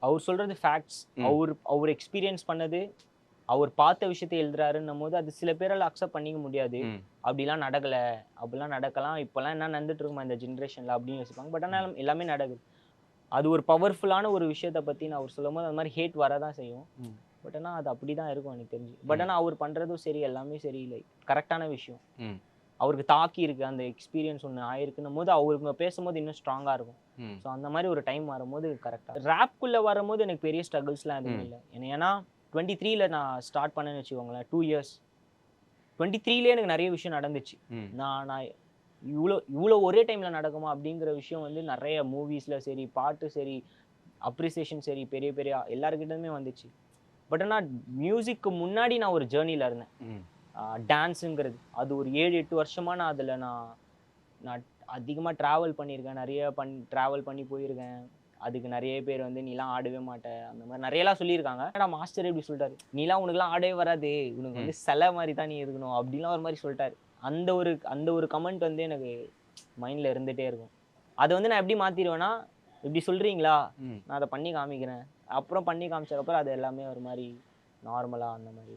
அவர் சொல்றது ஃபேக்ட்ஸ். அவர் எக்ஸ்பீரியன்ஸ் பண்ணது, அவர் பார்த்த விஷயத்த எழுதுறாருன்னும்போது, அது சில பேரால அக்செப்ட் பண்ணிக்க முடியாது. அப்படிலாம் நடக்கல, அப்படிலாம் நடக்கலாம். இப்பலாம் என்ன நடந்துட்டு இருக்குமா இந்த ஜெனரேஷன்ல அப்படின்னு யோசிப்பாங்க. பட் ஆனா எல்லாமே நடக்குது. அது ஒரு பவர்ஃபுல்லான ஒரு விஷயத்த பத்தி நான் அவர் சொல்லும்போது, அந்த மாரி ஹேட் வரதான் செய்யும். பட் ஆனா அது அப்படிதான் இருக்கும் எனக்கு தெரிஞ்சு. பட் ஆனா அவர் பண்றதும் சரி, எல்லாமே சரி லைக் கரெக்ட்டான விஷயம். அவருக்கு தாக்கி இருக்கு. அந்த எக்ஸ்பீரியன்ஸ் ஒண்ணு ஆயிருக்குன்னும்போது, அவருங்க பேசும்போது இன்னும் ஸ்ட்ராங்கா இருக்கும். ஸோ அந்த மாரி ஒரு டைம் வரும்போது கரெக்ட்டா ராப்க்குள்ள வரும்போது எனக்கு பெரிய ஸ்ட்ரகிள்ஸ்லாம் எதுவுமே இல்ல. ஏன்னா 23ல நான் ஸ்டார்ட் பண்ணேன்னு வச்சுக்கோங்களேன். 2 இயர்ஸ். 23லயே எனக்கு நெறைய விஷயம் நடந்துச்சு. நான் நான் இவ்ளோ இவ்ளோ ஒரே டைம்ல நடக்குமா? அப்படிங்கிற விஷயம் வந்து நெறைய மூவிஸ்ல சரி, பாட்டு சரி, அப்ரிசியேஷன் சரி, பெரிய பெரிய எல்லார்கிட்ட இருந்துமே வந்துச்சு. பட் ஆனா மியூசிக்கு முன்னாடி நான் ஒரு ஜர்னில இருந்தேன். டான்ஸுங்கிறது. அது ஒரு 7, 8 வருஷமா நான் அதுல நான் நான் அதிகமா டிராவல் பண்ணியிருக்கேன். நெறைய டிராவல் பண்ணி போயிருக்கேன். அதுக்கு நெறைய பேர் வந்து "நீலாம் ஆடவே மாட்ட." அந்த மாரி நெறையலாம் சொல்லியிருக்காங்க. ஆனா மாஸ்டரே இப்படி சொல்ட்டாரு. "நீலாம் உனக்குலாம் ஆடவே வராது. உனக்கு வந்து சிலை மாரி தான் நீ இருக்கணும்." அப்படிலாம் ஒரு மாரி சொல்ட்டாரு. அந்த ஒரு கமெண்ட் வந்து எனக்கு மைண்ட்ல இருந்துட்டே இருக்கும். அத வந்து நான் எப்படி மாத்திருவேன்னா, "இப்படி சொல்றீங்களா? நான் அத பண்ணி காமிக்கிறேன்." அப்புறம் பண்ணி காமிச்சதுக்கப்புறம் அது எல்லாமே ஒரு மாரி நார்மலா அந்த மாரி